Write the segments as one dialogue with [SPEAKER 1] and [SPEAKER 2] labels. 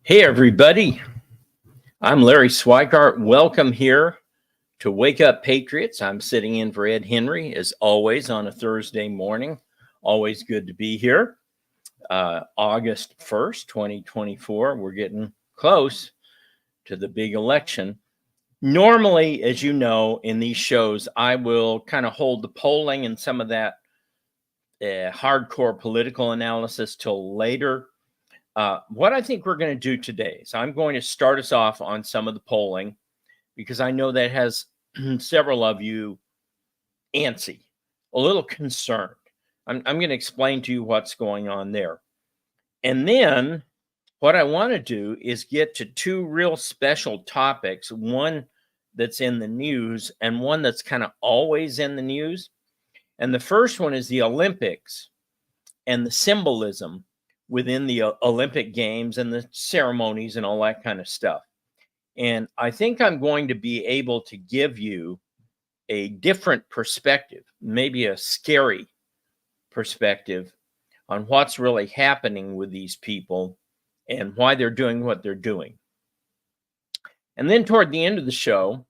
[SPEAKER 1] Hey, everybody. I'm Larry Swigart. Welcome here to Wake Up Patriots. I'm sitting in for Ed Henry, as always, on a Thursday morning. Always good to be here. August 1st, 2024. We're getting close to the big election. Normally, as you know, in these shows, I will kind of hold the polling and some of that hardcore political analysis till later. What I think we're going to do today is I'm going to start us off on some of the polling because I know that has several of you antsy, a little concerned. I'm going to explain to you what's going on there. And then what I want to do is get to two real special topics, one that's in the news and one that's kind of always in the news. And the first one is the Olympics and the symbolism within the Olympic Games and the ceremonies and all that kind of stuff. And I think I'm going to be able to give you a different perspective, maybe a scary perspective on what's really happening with these people and why they're doing what they're doing. And then toward the end of the show,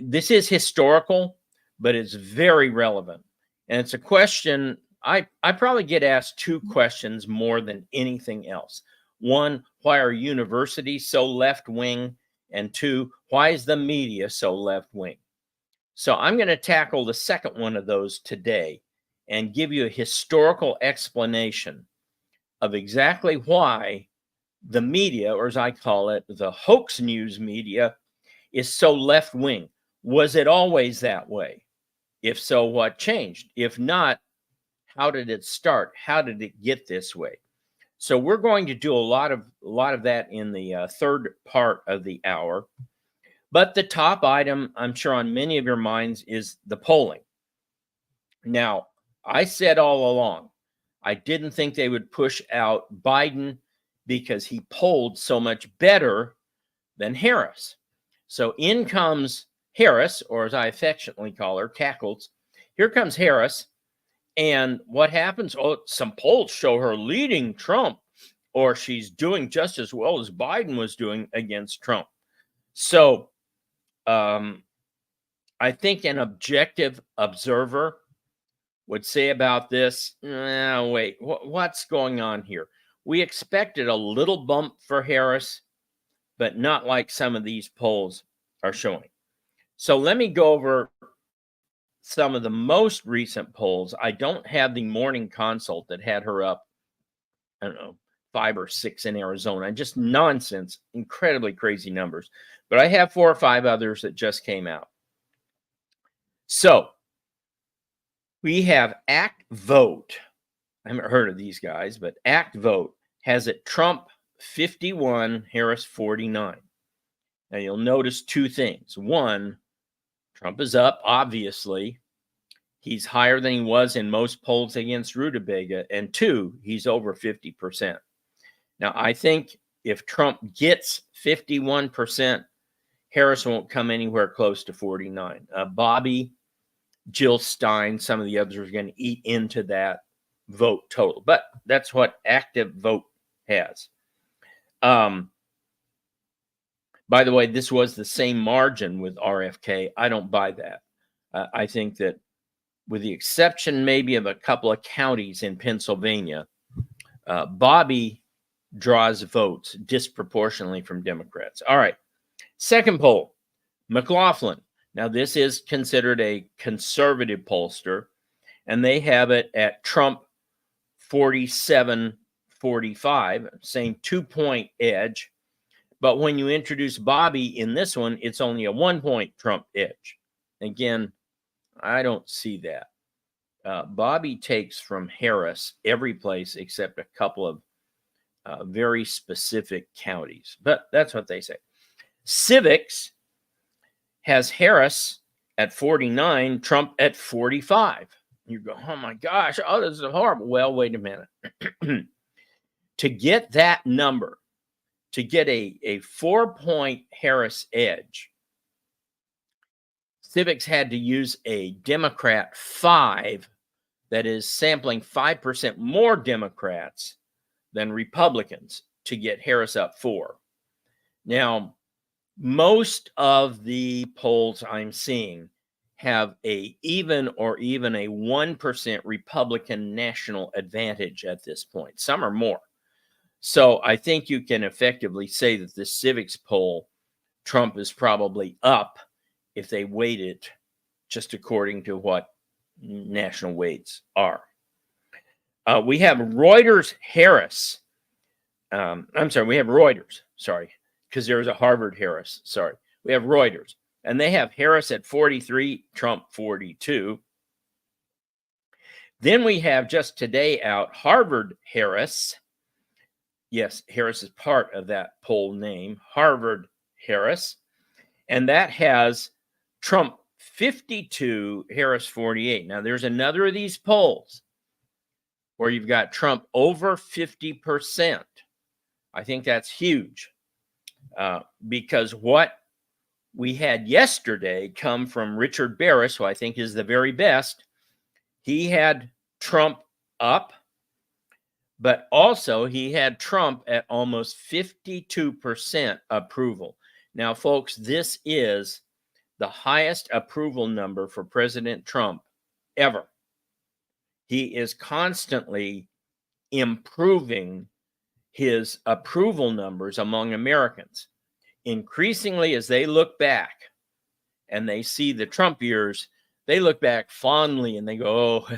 [SPEAKER 1] this is historical, but it's very relevant. And it's a question I probably get asked two questions more than anything else. One, why are universities so left-wing? And two, why is the media so left-wing? So I'm going to tackle the second one of those today and give you a historical explanation of exactly why the media, or as I call it, the hoax news media, is so left-wing. Was it always that way? If so, what changed? If not, how did it start? How did it get this way? So we're going to do a lot of that in the third part of the hour. But the top item, I'm sure on many of your minds, is the polling. Now, I said all along, I didn't think they would push out Biden because he polled so much better than Harris. So in comes Harris, or as I affectionately call her, Cackles. Here comes Harris. And what happens? Oh, some polls show her leading Trump, or she's doing just as well as Biden was doing against Trump. So I think an objective observer would say about this, wait, what's going on here? We expected a little bump for Harris, but not like some of these polls are showing. So let me go over some of the most recent polls. I don't have the morning consult that had her up, I don't know, 5 or 6 in Arizona. Just nonsense, incredibly crazy numbers. But I have 4 or 5 others that just came out. So we have Act Vote. I haven't heard of these guys, but Act Vote has it Trump 51, Harris 49. Now you'll notice two things. One, Trump is up, obviously. He's higher than he was in most polls against Rutabaga. And two, he's over 50%. Now, I think if Trump gets 51%, Harris won't come anywhere close to 49. Bobby, Jill Stein, some of the others are going to eat into that vote total. But that's what Active Vote has. By the way, this was the same margin with RFK. I don't buy that. I think that with the exception maybe of a couple of counties in Pennsylvania, Bobby draws votes disproportionately from Democrats. All right. Second poll, McLaughlin. Now, this is considered a conservative pollster, and they have it at Trump 47-45, saying 2-point edge. But when you introduce Bobby in this one, it's only a 1-point Trump edge. Again, I don't see that. Bobby takes from Harris every place except a couple of very specific counties. But that's what they say. Civics has Harris at 49, Trump at 45. You go, oh my gosh, oh, this is horrible. Well, wait a minute. To get that number, to get a 4-point Harris edge, Civics had to use a Democrat 5 that is sampling 5% more Democrats than Republicans. to get Harris up 4. Now, most of the polls I'm seeing have a even or even a 1% Republican national advantage at this point. Some are more. So I think you can effectively say that the Civics poll, Trump is probably up if they weight it just according to what national weights are. We have Reuters Harris. We have Reuters, because there's a Harvard Harris. We have Reuters, and they have Harris at 43, Trump 42. Then we have just today out Harvard Harris. Yes, Harris is part of that poll name, Harvard Harris, and that has Trump 52, Harris 48. Now, there's another of these polls where you've got Trump over 50%. I think that's huge because what we had yesterday come from Richard Barris, who I think is the very best. He had Trump up, but also he had Trump at almost 52% approval. Now, folks, this is the highest approval number for President Trump ever. He is constantly improving his approval numbers among Americans. Increasingly, as they look back and they see the Trump years, they look back fondly and they go, oh,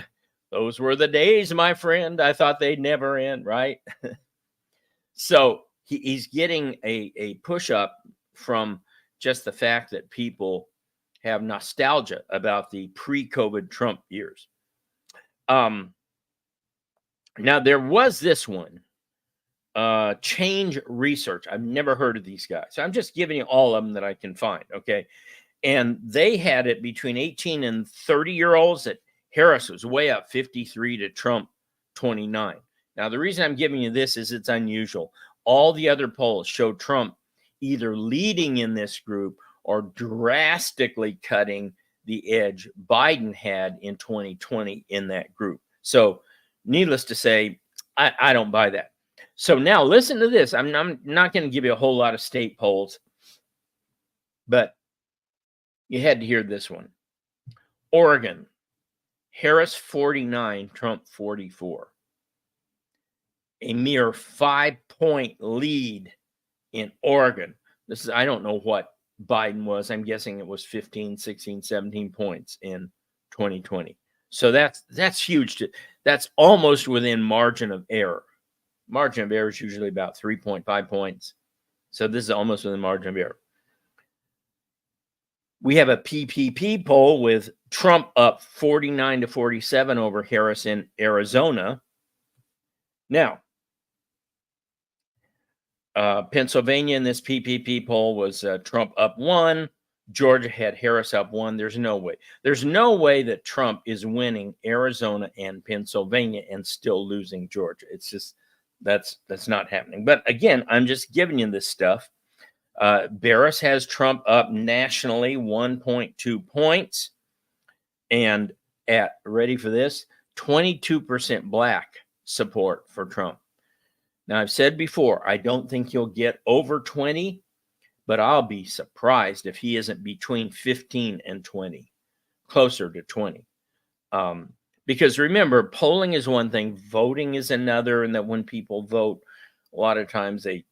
[SPEAKER 1] those were the days, my friend. I thought they'd never end, right? So he's getting a push up from just the fact that people have nostalgia about the pre-COVID Trump years. Now, there was this one, Change Research. I've never heard of these guys. So I'm just giving you all of them that I can find, okay? And they had it between 18 and 30-year-olds that Harris was way up 53 to Trump 29. Now, the reason I'm giving you this is it's unusual. All the other polls show Trump either leading in this group or drastically cutting the edge Biden had in 2020 in that group. So needless to say, I don't buy that. So now listen to this. I'm not going to give you a whole lot of state polls, but you had to hear this one. Oregon, Harris 49, Trump 44. A mere 5-point lead in Oregon. I don't know what Biden was. I'm guessing it was 15, 16, 17 points in 2020. So that's huge. That's almost within margin of error. Margin of error is usually about 3.5 points. So this is almost within margin of error. We have a PPP poll with Trump up 49 to 47 over Harris in Arizona. Now, Pennsylvania in this PPP poll was Trump up 1. Georgia had Harris up 1. There's no way. There's no way that Trump is winning Arizona and Pennsylvania and still losing Georgia. It's just, that's not happening. But again, I'm just giving you this stuff. Barris has Trump up nationally 1.2 points. And at, ready for this, 22% black support for Trump. Now, I've said before, I don't think he'll get over 20, but I'll be surprised if he isn't between 15 and 20, closer to 20. Because remember, polling is one thing, voting is another, and that when people vote, a lot of times they,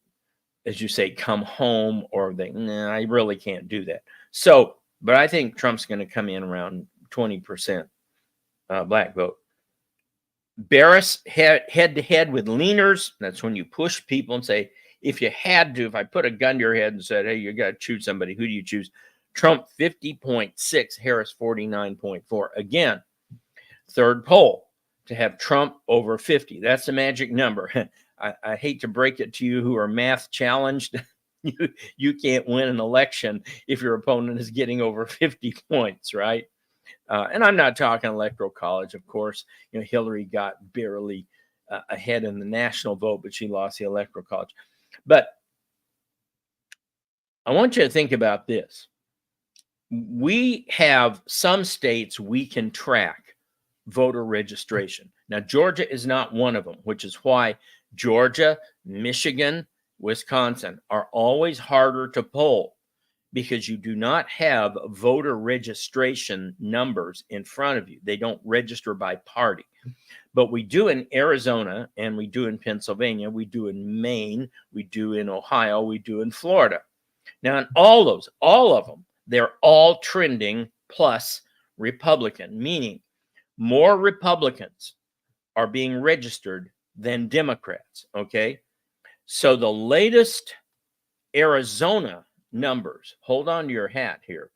[SPEAKER 1] as you say, come home or they, nah, I really can't do that. So, but I think Trump's going to come in around 20% black vote. Barris head-to-head with leaners. That's when you push people and say, if you had to, if I put a gun to your head and said, hey, you got to choose somebody, who do you choose? Trump 50.6, Harris 49.4. Again, third poll to have Trump over 50. That's the magic number. I hate to break it to you who are math challenged. You can't win an election if your opponent is getting over 50 points, right? And I'm not talking electoral college, of course. You know, Hillary got barely ahead in the national vote, but she lost the electoral college. But I want you to think about this. We have some states we can track voter registration. Now, Georgia is not one of them, which is why Georgia, Michigan, Wisconsin are always harder to poll because you do not have voter registration numbers in front of you. They don't register by party. But we do in Arizona, and we do in Pennsylvania, we do in Maine, we do in Ohio, we do in Florida. Now, in all of them, they're all trending plus Republican, meaning more Republicans are being registered than Democrats, okay? So the latest Arizona numbers, hold on to your hat here,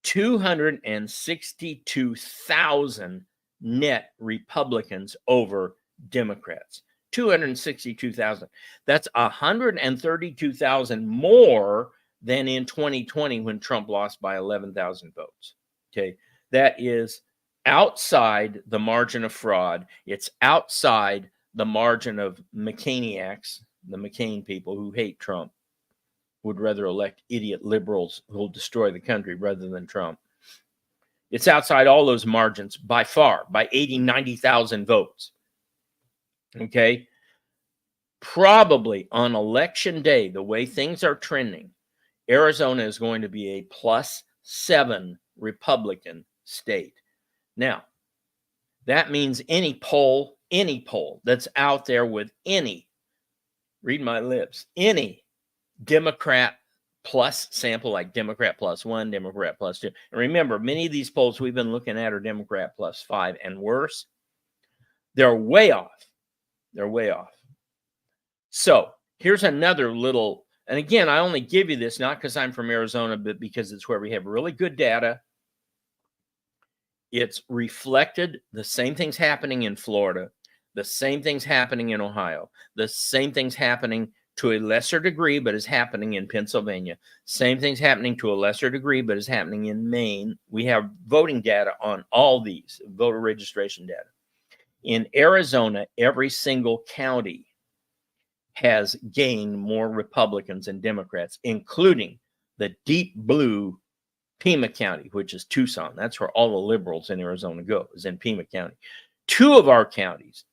[SPEAKER 1] 262,000 net Republicans over Democrats. 262,000. That's 132,000 more than in 2020 when Trump lost by 11,000 votes. Okay, that is outside the margin of fraud. It's outside the margin of McCainiacs, the McCain people who hate Trump, would rather elect idiot liberals who will destroy the country rather than Trump. It's outside all those margins by far, by 80, 90,000 votes. Okay? Probably on election day, the way things are trending, Arizona is going to be a +7 Republican state. Now, that means any poll that's out there with any, read my lips, any Democrat plus sample, like Democrat +1, Democrat +2. And remember, many of these polls we've been looking at are Democrat +5 and worse. They're way off. They're way off. So here's another little, and again, I only give you this not because I'm from Arizona, but because it's where we have really good data. It's reflected, the same things happening in Florida, the same things happening in Ohio, the same things happening to a lesser degree, but is happening in Pennsylvania. Same things happening to a lesser degree, but is happening in Maine. We have voting data on all these, voter registration data. In Arizona, every single county has gained more Republicans than Democrats, including the deep blue Pima County, which is Tucson. That's where all the liberals in Arizona go, is in Pima County. Two of our counties,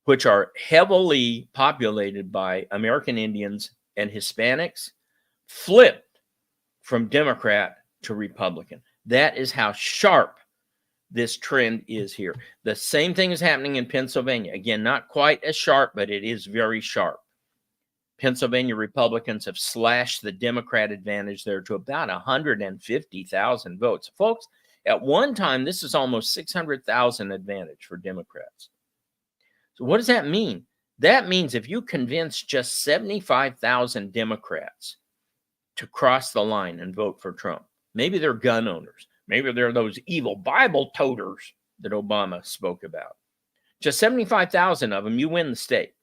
[SPEAKER 1] which are heavily populated by American Indians and Hispanics, flipped from Democrat to Republican. That is how sharp this trend is here. The same thing is happening in Pennsylvania. Again, not quite as sharp, but it is very sharp. Pennsylvania Republicans have slashed the Democrat advantage there to about 150,000 votes. Folks, at one time, this is almost 600,000 advantage for Democrats. So what does that mean? That means if you convince just 75,000 Democrats to cross the line and vote for Trump, maybe they're gun owners, maybe they're those evil Bible toters that Obama spoke about. Just 75,000 of them, you win the state.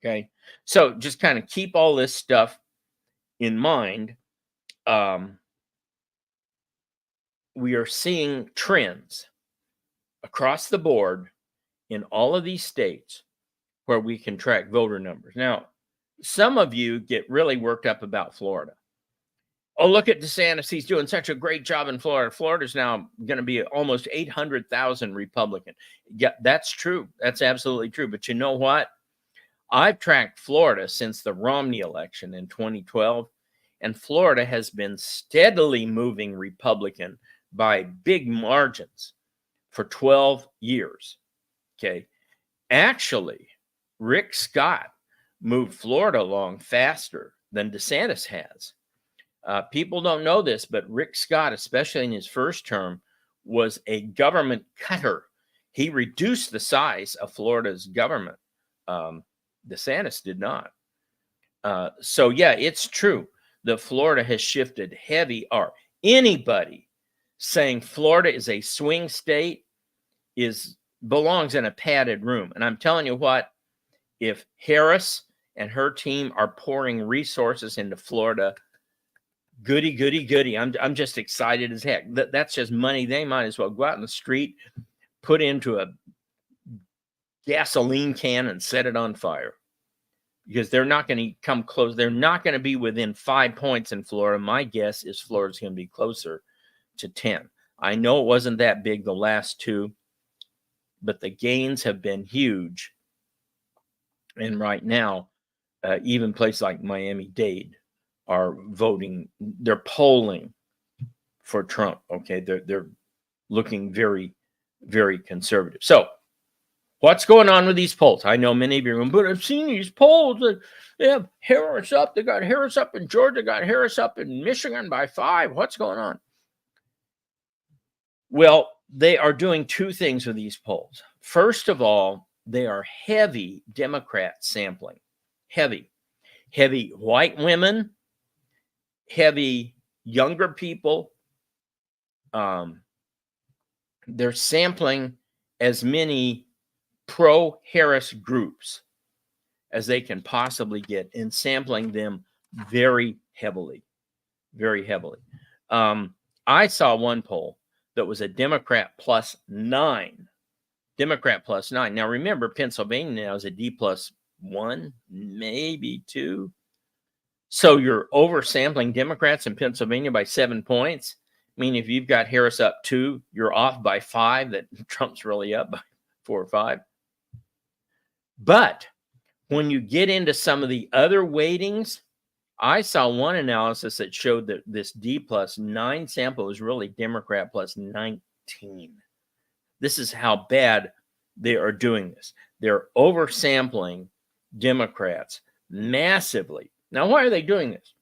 [SPEAKER 1] Okay, so just kind of keep all this stuff in mind. We are seeing trends across the board in all of these states where we can track voter numbers. Now, some of you get really worked up about Florida. Oh, look at DeSantis. He's doing such a great job in Florida. Florida's now going to be almost 800,000 Republican. Yeah, that's true. That's absolutely true. But you know what? I've tracked Florida since the Romney election in 2012, and Florida has been steadily moving Republican by big margins for 12 years. Okay. Actually, Rick Scott moved Florida along faster than DeSantis has. People don't know this, but Rick Scott, especially in his first term, was a government cutter. He reduced the size of Florida's government. DeSantis did not. So, yeah, it's true that Florida has shifted heavy. Or anybody saying Florida is a swing state belongs in a padded room. And I'm telling you what, if Harris and her team are pouring resources into Florida, goody, goody, goody. I'm just excited as heck. That's just money they might as well go out in the street, put into a gasoline can and set it on fire, because they're not going to come close. They're not going to be within 5 points in Florida. My guess is Florida's going to be closer to 10. I know it wasn't that big the last two, but the gains have been huge. And right now, even places like Miami-Dade are voting, they're polling for Trump. Okay, they're looking very, very conservative. So what's going on with these polls? I know many of you are going, but I've seen these polls. They have Harris up. They got Harris up in Georgia, got Harris up in Michigan by 5. What's going on? Well, they are doing two things with these polls. First of all, they are heavy Democrat sampling. Heavy white women, heavy younger people. They're sampling as many pro-Harris groups as they can possibly get and sampling them very heavily, very heavily. I saw one poll that was a Democrat plus 9. Democrat plus 9. Now, remember, Pennsylvania now is a D plus 1, maybe 2. So you're oversampling Democrats in Pennsylvania by 7 points. I mean, if you've got Harris up 2, you're off by 5, that Trump's really up by 4 or 5. But when you get into some of the other weightings, I saw one analysis that showed that this D plus 9 sample is really Democrat plus 19. This is how bad they are doing this. They're oversampling Democrats massively. Now, why are they doing this?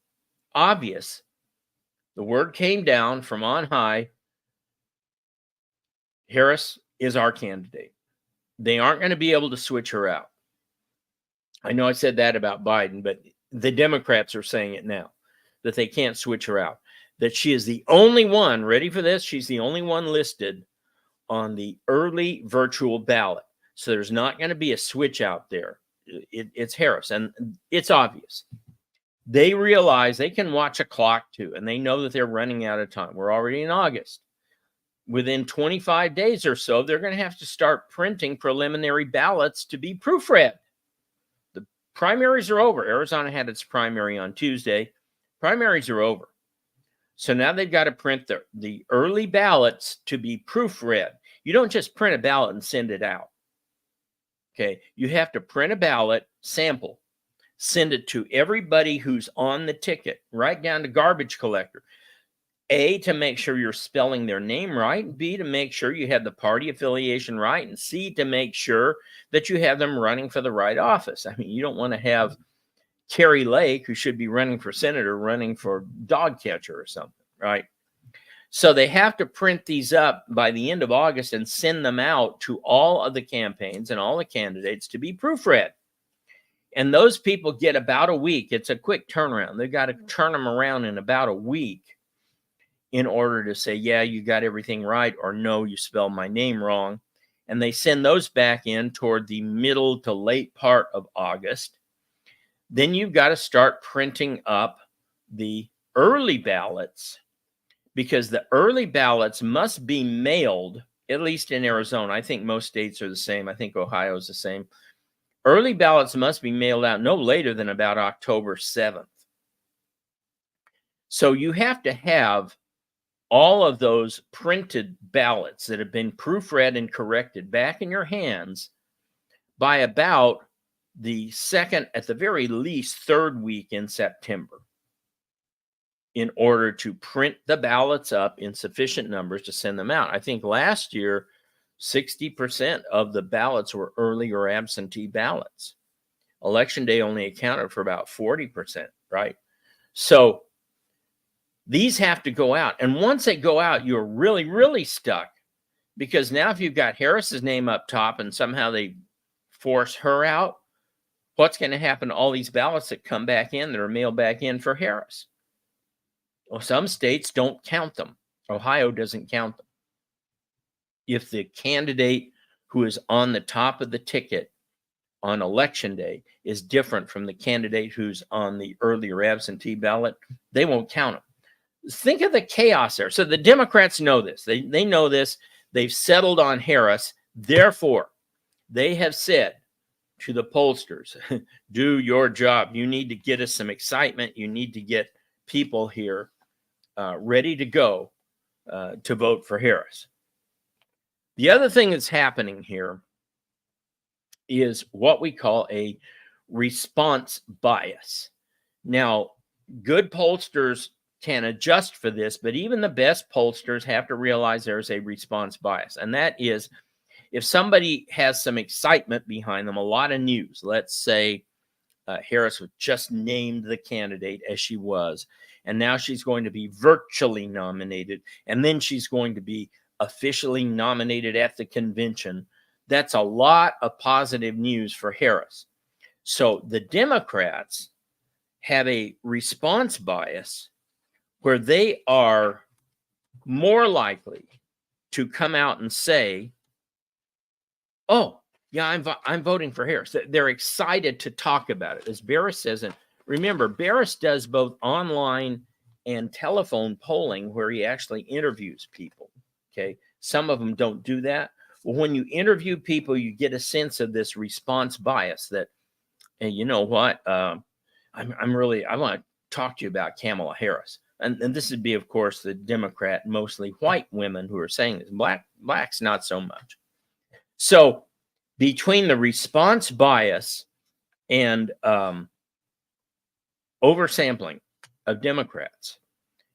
[SPEAKER 1] Obvious. The word came down from on high. Harris is our candidate. They aren't going to be able to switch her out. I know I said that about Biden, but the Democrats are saying it now, that they can't switch her out, that she is the only one, ready for this? She's the only one listed on the early virtual ballot. So there's not going to be a switch out there. It's Harris, and it's obvious. They realize they can watch a clock too, and they know that they're running out of time. We're already in August. Within 25 days or so, they're going to have to start printing preliminary ballots to be proofread. The primaries are over. Arizona had its primary on Tuesday. Primaries are over. So now they've got to print the early ballots to be proofread. You don't just print a ballot and send it out. Okay, you have to print a ballot, sample, send it to everybody who's on the ticket, right down to garbage collector. A, to make sure you're spelling their name right. B, to make sure you have the party affiliation right. And C, to make sure that you have them running for the right office. I mean, you don't want to have Carrie Lake, who should be running for senator, running for dog catcher or something, right? So they have to print these up by the end of August and send them out to all of the campaigns and all the candidates to be proofread. And those people get about a week. It's a quick turnaround. They've got to turn them around in about a week in order to say, yeah, you got everything right, or no, you spelled my name wrong. And they send those back in toward the middle to late part of August. Then you've got to start printing up the early ballots, because the early ballots must be mailed, at least in Arizona. I think most states are the same. I think Ohio is the same. Early ballots must be mailed out no later than about October 7th. So you have to have all of those printed ballots that have been proofread and corrected back in your hands by about the second, at the very least, third week in September, in order to print the ballots up in sufficient numbers to send them out. I think last year, 60% of the ballots were early or absentee ballots. Election day only accounted for about 40%, right? So these have to go out. And once they go out, you're really, really stuck, because now if you've got Harris's name up top and somehow they force her out, what's going to happen to all these ballots that come back in that are mailed back in for Harris? Well, some states don't count them. Ohio doesn't count them. If the candidate who is on the top of the ticket on election day is different from the candidate who's on the early or absentee ballot, they won't count them. Think of the chaos there. So the Democrats know this. They know this. They've settled on Harris. Therefore, they have said to the pollsters, do your job. You need to get us some excitement. You need to get people here ready to go to vote for Harris. The other thing that's happening here is what we call a response bias. Now, good pollsters can adjust for this, but even the best pollsters have to realize there's a response bias. And that is if somebody has some excitement behind them, a lot of news, let's say Harris was just named the candidate as she was, and now she's going to be virtually nominated, and then she's going to be officially nominated at the convention. That's a lot of positive news for Harris. So the Democrats have a response bias where they are more likely to come out and say, oh, yeah, I'm voting for Harris. They're excited to talk about it. As Barris says, and remember, Barris does both online and telephone polling where he actually interviews people. Okay. Some of them don't do that. Well, when you interview people, you get a sense of this response bias that, hey, you know what? I want to talk to you about Kamala Harris. And this would be, of course, the Democrat, mostly white women who are saying this. Blacks, not so much. So between the response bias and oversampling of Democrats,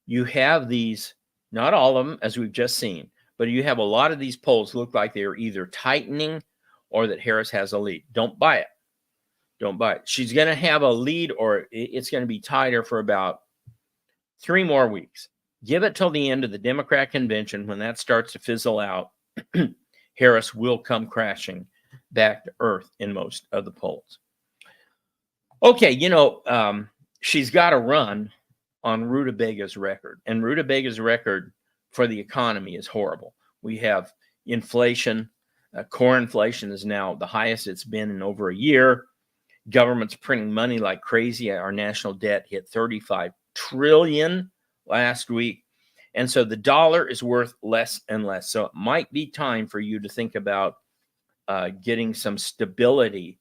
[SPEAKER 1] you have these, not all of them, as we've just seen, but you have a lot of these polls look like they're either tightening or that Harris has a lead. Don't buy it. Don't buy it. She's going to have a lead or it's going to be tighter for about 3 more weeks. Give it till the end of the Democrat convention. When that starts to fizzle out, Harris will come crashing back to earth in most of the polls. Okay, she's got to run on Rutabaga's record. And Rutabaga's record for the economy is horrible. We have inflation. Core inflation is now the highest it's been in over a year. Government's printing money like crazy. Our national debt hit $35 trillion last week. And so the dollar is worth less and less. So it might be time for you to think about getting some stability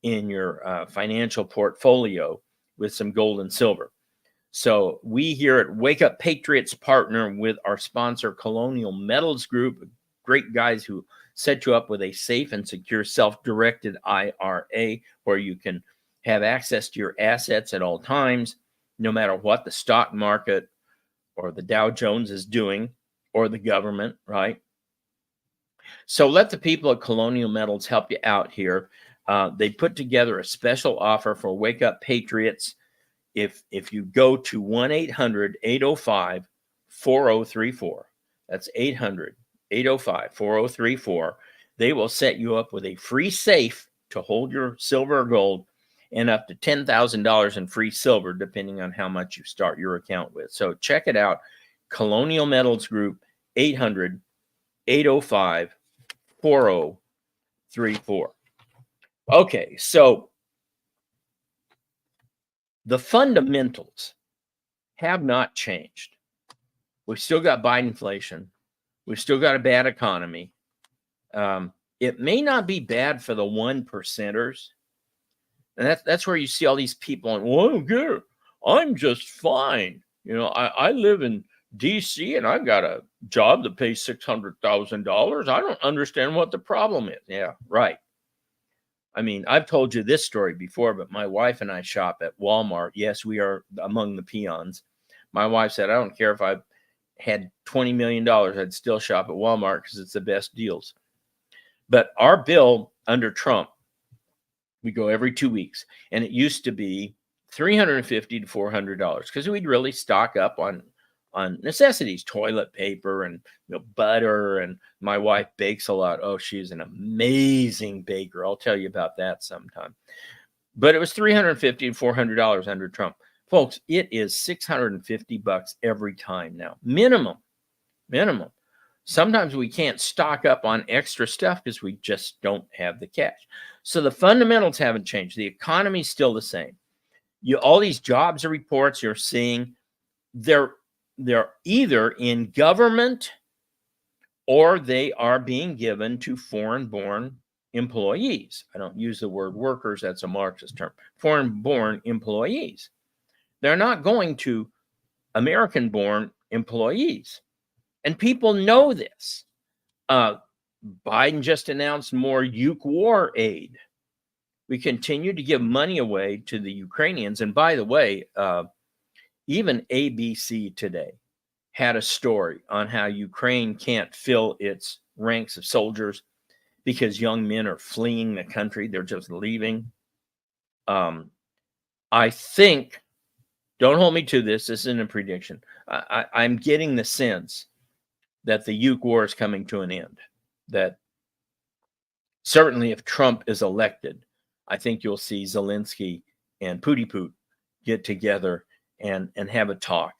[SPEAKER 1] in your financial portfolio with some gold and silver. So we here at Wake Up Patriots partner with our sponsor, Colonial Metals Group, great guys who set you up with a safe and secure self-directed IRA where you can have access to your assets at all times, no matter what the stock market or the Dow Jones is doing or the government, right? So let the people at Colonial Metals help you out here. They put together a special offer for Wake Up Patriots. If you go to 1-800-805-4034, that's 800-805-4034, they will set you up with a free safe to hold your silver or gold and up to $10,000 in free silver, depending on how much you start your account with. So check it out. Colonial Metals Group, 800-805-4034. Okay, so the fundamentals have not changed. We've still got Biden inflation. We've still got a bad economy. It may not be bad for the 1%ers. And that's where you see all these people and, well, I don't care. I'm just fine. I live in D.C. and I've got a job that pays $600,000. I don't understand what the problem is. Yeah, right. I mean, I've told you this story before, but my wife and I shop at Walmart. Yes, we are among the peons. My wife said, I don't care if I had $20 million, I'd still shop at Walmart because it's the best deals. But our bill under Trump, we go every 2 weeks, and it used to be $350 to $400 because we'd really stock up on necessities, toilet paper and butter, and my wife bakes a lot. Oh, she's an amazing baker. I'll tell you about that sometime. But it was $350 to $400 under Trump. Folks, it is $650 every time now. Minimum. Sometimes we can't stock up on extra stuff because we just don't have the cash. So the fundamentals haven't changed. The economy's still the same. All these jobs reports you're seeing, they're either in government or they are being given to foreign-born employees. I don't use the word workers. That's a Marxist term. Foreign-born employees. They're not going to American-born employees. And people know this. Biden just announced more Ukraine war aid. We continue to give money away to the Ukrainians. And by the way, even ABC today had a story on how Ukraine can't fill its ranks of soldiers because young men are fleeing the country. They're just leaving. I think, don't hold me to this. This isn't a prediction. I'm getting the sense that the Ukraine war is coming to an end. That certainly if Trump is elected, I think you'll see Zelensky and Putin get together and have a talk.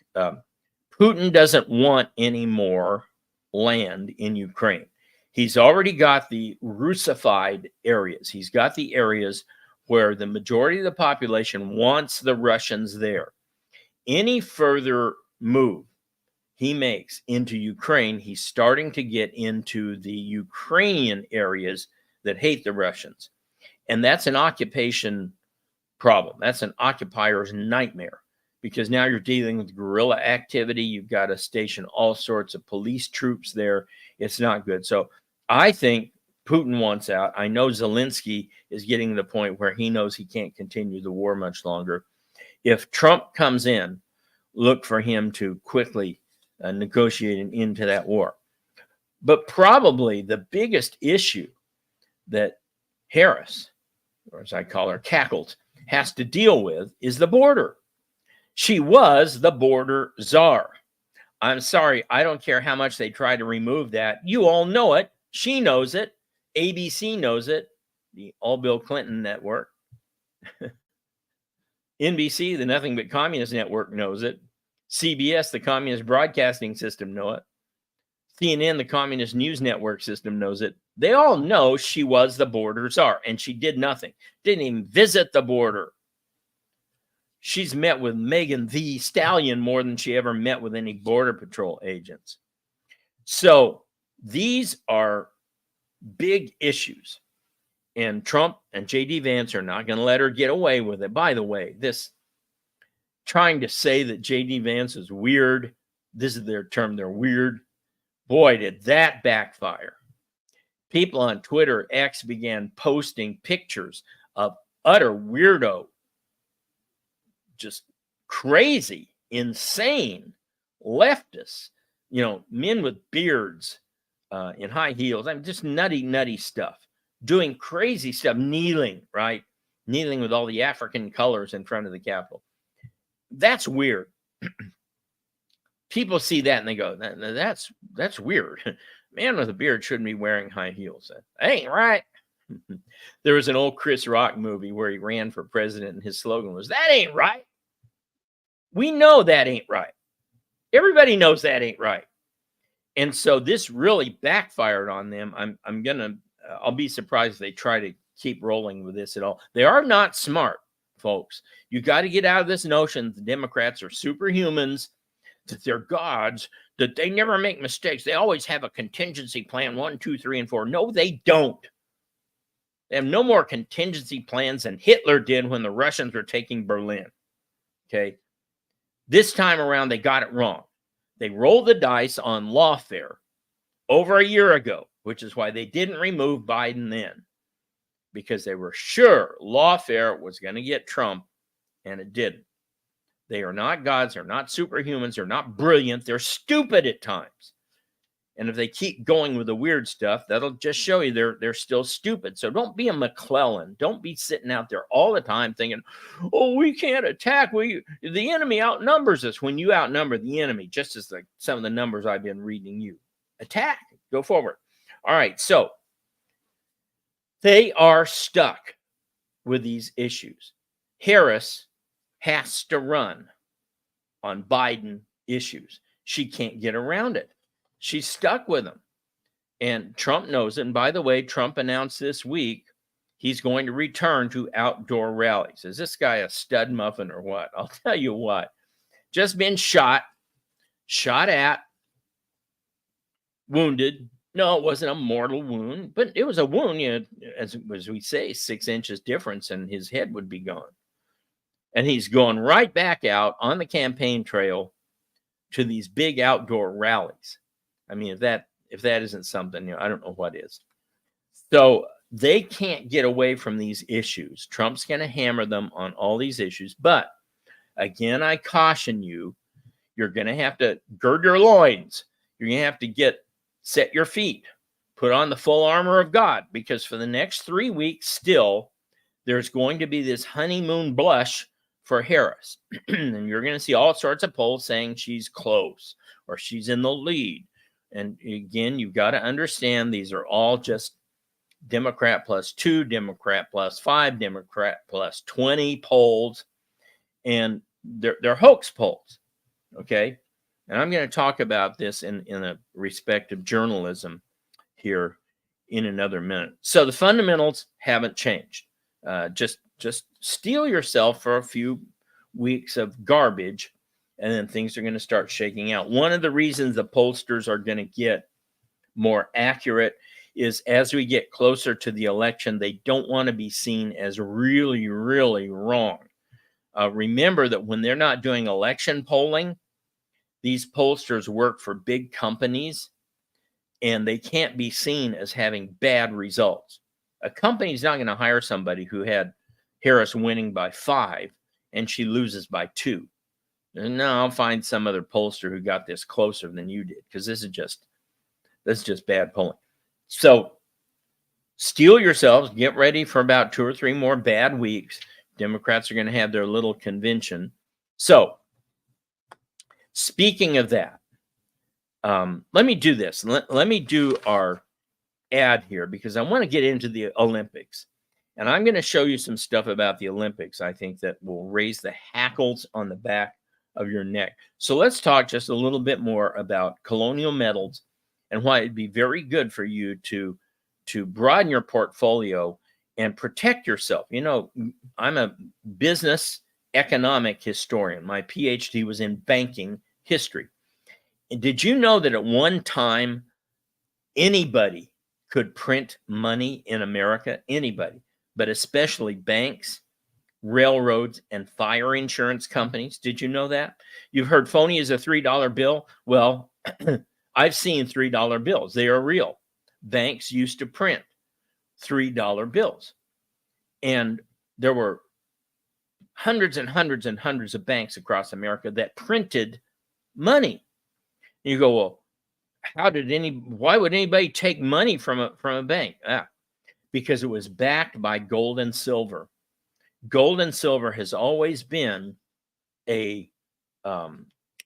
[SPEAKER 1] Putin doesn't want any more land in Ukraine. He's already got the Russified areas. He's got the areas where the majority of the population wants the Russians there. Any further move he makes into Ukraine, he's starting to get into the Ukrainian areas that hate the Russians. And that's an occupation problem. That's an occupier's nightmare, because now you're dealing with guerrilla activity. You've got to station all sorts of police troops there. It's not good. So I think Putin wants out. I know Zelensky is getting to the point where he knows he can't continue the war much longer. If Trump comes in, look for him to quickly negotiate an end to that war. But probably the biggest issue that Harris, or as I call her, Cackled, has to deal with is the border. She was the border czar. I'm sorry, I don't care how much they try to remove that. You all know it. She knows it. ABC knows it. The All Bill Clinton network. NBC, the Nothing But Communist network, knows it. CBS, the Communist Broadcasting System, know it. CNN, the Communist News Network system, knows it. They all know she was the border czar, and she did nothing. Didn't even visit the border. She's met with Megan Thee Stallion more than she ever met with any Border Patrol agents. So these are big issues. And Trump and J.D. Vance are not going to let her get away with it. By the way, this trying to say that J.D. Vance is weird, this is their term, they're weird. Boy, did that backfire. People on Twitter, X, began posting pictures of utter weirdo, just crazy, insane leftists, men with beards in high heels. I mean, just nutty stuff, doing crazy stuff, kneeling with all the African colors in front of the Capitol. That's weird. People see that and they go, that's weird. Man with a beard shouldn't be wearing high heels. That ain't right. There was an old Chris Rock movie where he ran for president and his slogan was, that ain't right. We know that ain't right. Everybody knows that ain't right. And so this really backfired on them. I'll be surprised if they try to keep rolling with this at all. They are not smart, folks. You got to get out of this notion that the Democrats are superhumans, that they're gods, that they never make mistakes. They always have a contingency plan, 1, 2, 3, and 4. No, they don't. They have no more contingency plans than Hitler did when the Russians were taking Berlin. Okay. This time around, they got it wrong. They rolled the dice on lawfare over a year ago, which is why they didn't remove Biden then, because they were sure lawfare was going to get Trump, and it didn't. They are not gods. They're not superhumans. They're not brilliant. They're stupid at times. And if they keep going with the weird stuff, that'll just show you they're still stupid. So don't be a McClellan. Don't be sitting out there all the time thinking, oh, we can't attack. The enemy outnumbers us. When you outnumber the enemy, just as some of the numbers I've been reading you. Attack. Go forward. All right. So they are stuck with these issues. Harris has to run on Biden issues. She can't get around it. She's stuck with them. And Trump knows it. And by the way, Trump announced this week he's going to return to outdoor rallies. Is this guy a stud muffin or what? I'll tell you what. Just been shot at, wounded. No, it wasn't a mortal wound, but it was a wound, as we say, 6 inches difference and his head would be gone. And he's going right back out on the campaign trail to these big outdoor rallies. I mean, If that isn't something, I don't know what is. So they can't get away from these issues. Trump's going to hammer them on all these issues. But again, I caution you, you're going to have to gird your loins. You're going to have to set your feet, put on the full armor of God, because for the next 3 weeks still, there's going to be this honeymoon blush for Harris. And you're going to see all sorts of polls saying she's close or she's in the lead. And again, you've got to understand these are all just Democrat +2, Democrat +5, Democrat +20 polls. And they're hoax polls. Okay. And I'm going to talk about this in a respect of journalism here in another minute. So the fundamentals haven't changed. Just steel yourself for a few weeks of garbage, and then things are going to start shaking out. One of the reasons the pollsters are going to get more accurate is as we get closer to the election, they don't want to be seen as really, really wrong. Remember that when they're not doing election polling, these pollsters work for big companies, and they can't be seen as having bad results. A company's not going to hire somebody who had Harris winning by 5 and she loses by 2. No, I'll find some other pollster who got this closer than you did, because this is just bad polling. So steel yourselves, get ready for about 2 or 3 more bad weeks. Democrats are going to have their little convention. So speaking of that, let me do this. Let me do our ad here, because I want to get into the Olympics. And I'm going to show you some stuff about the Olympics I think that will raise the hackles on the back of your neck. So let's talk just a little bit more about colonial metals and why it'd be very good for you to broaden your portfolio and protect yourself. I'm a business economic historian. My PhD was in banking history. And did you know that at one time, anybody could print money in America? Anybody, but especially banks, railroads, and fire insurance companies. Did you know that? You've heard phony is a $3 bill. Well, I've seen $3 bills. They are real. Banks used to print $3 bills. And there were hundreds and hundreds and hundreds of banks across America that printed money. You go, well, why would anybody take money from a bank? Because it was backed by gold and silver. Gold and silver has always been a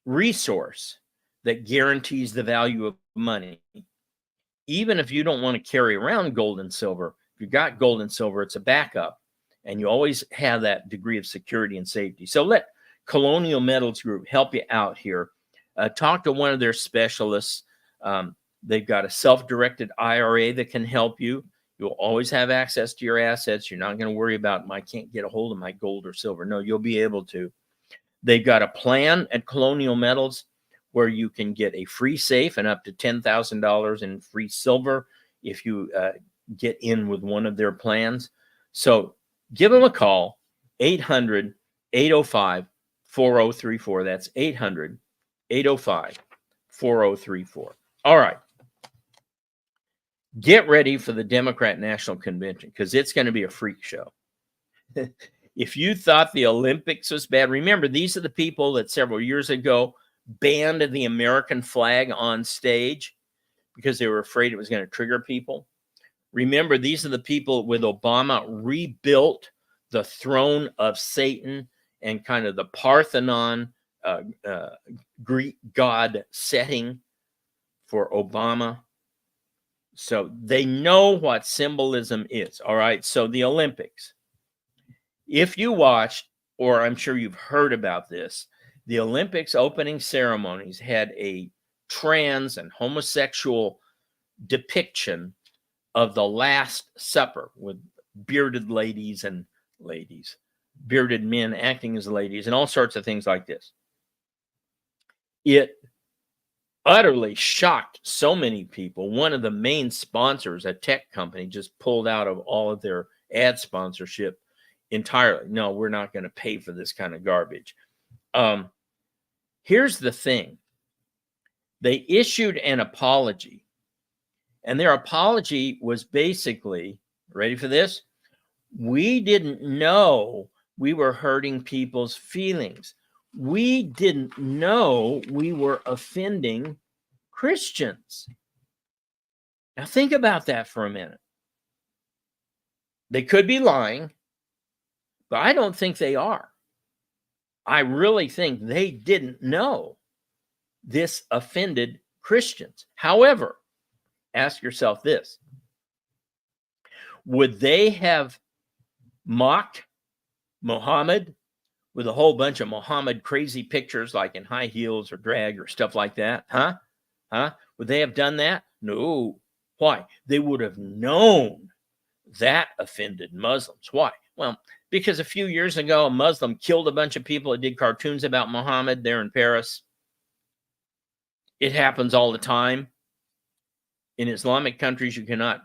[SPEAKER 1] resource that guarantees the value of money. Even if you don't want to carry around gold and silver, if you got gold and silver, it's a backup, and you always have that degree of security and safety. So let Colonial Metals Group help you out here. Talk to one of their specialists. They've got a self-directed IRA that can help you. You'll always have access to your assets. You're not going to worry about, I can't get a hold of my gold or silver. No, you'll be able to. They've got a plan at Colonial Metals where you can get a free safe and up to $10,000 in free silver if you get in with one of their plans. So give them a call, 800-805-4034. That's 800-805-4034. All right. Get ready for the Democrat National Convention, because it's going to be a freak show. If you thought the Olympics was bad, remember, these are the people that several years ago banned the American flag on stage because they were afraid it was going to trigger people. Remember, these are the people with Obama rebuilt the throne of Satan and kind of the Parthenon Greek god setting for Obama. So they know what symbolism is. All right. So the Olympics, if you watched, or I'm sure you've heard about this, the Olympics opening ceremonies had a trans and homosexual depiction of the Last Supper with bearded ladies and bearded men acting as ladies and all sorts of things like this. It utterly shocked so many people. One of the main sponsors, a tech company, just pulled out of all of their ad sponsorship entirely. No, we're not going to pay for this kind of garbage. Here's the thing. They issued an apology And their apology was basically, ready for this? We didn't know we were hurting people's feelings. We didn't know we were offending Christians. Now, think about that for a minute. They could be lying, but I don't think they are. I really think they didn't know this offended Christians. However, ask yourself this: would they have mocked Muhammad with a whole bunch of Muhammad crazy pictures, like in high heels or drag or stuff like that? Huh? Would they have done that? No. Why? They would have known that offended Muslims. Why? Well, because a few years ago, a Muslim killed a bunch of people that did cartoons about Muhammad there in Paris. It happens all the time. In Islamic countries, you cannot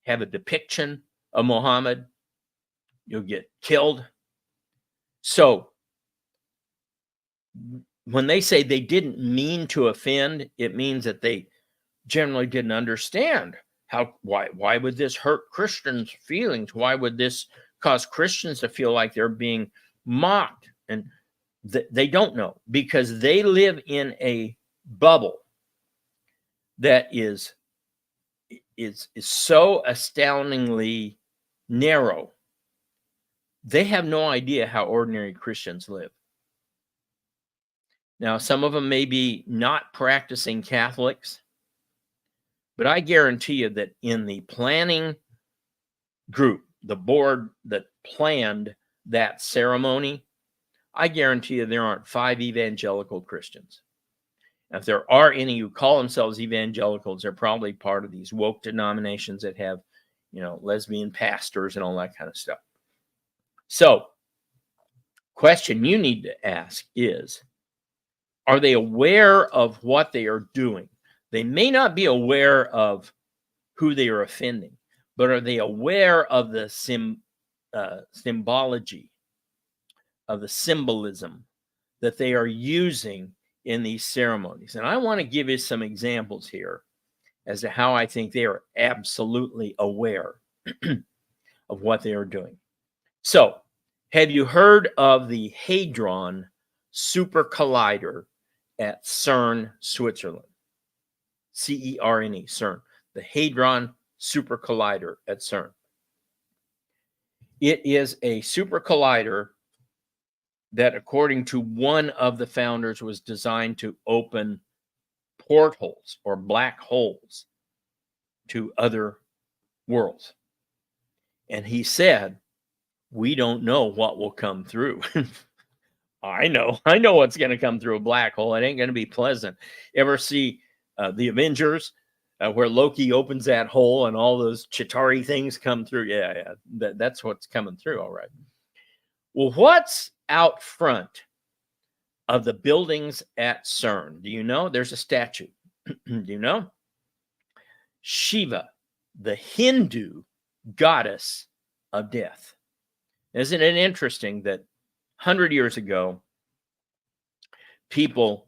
[SPEAKER 1] have a depiction of Muhammad. You'll get killed. So when they say they didn't mean to offend, it means that they generally didn't understand why would this hurt Christians' feelings? Why would this cause Christians to feel like they're being mocked? And they don't know, because they live in a bubble that is so astoundingly narrow. They have no idea how ordinary Christians live. Now, some of them may be not practicing Catholics, but I guarantee you that in the planning group, the board that planned that ceremony, I guarantee you there aren't 5 evangelical Christians. If there are any who call themselves evangelicals, they're probably part of these woke denominations that have, lesbian pastors and all that kind of stuff. So, question you need to ask is, are they aware of what they are doing? They may not be aware of who they are offending, but are they aware of the symbology, of the symbolism that they are using in these ceremonies? And I want to give you some examples here as to how I think they are absolutely aware of what they are doing. So, have you heard of the Hadron Super Collider at CERN, Switzerland? CERN, CERN, the Hadron Super Collider at CERN. It is a super collider that, according to one of the founders, was designed to open portholes or black holes to other worlds. And he said, we don't know what will come through. I know what's going to come through a black hole. It ain't going to be pleasant. Ever see the Avengers, where Loki opens that hole and all those Chitauri things come through? Yeah. That's what's coming through. All right. Well, what's out front of the buildings at CERN? Do you know? There's a statue. Do you know? Shiva, the Hindu goddess of death. Isn't it interesting that 100 years ago, people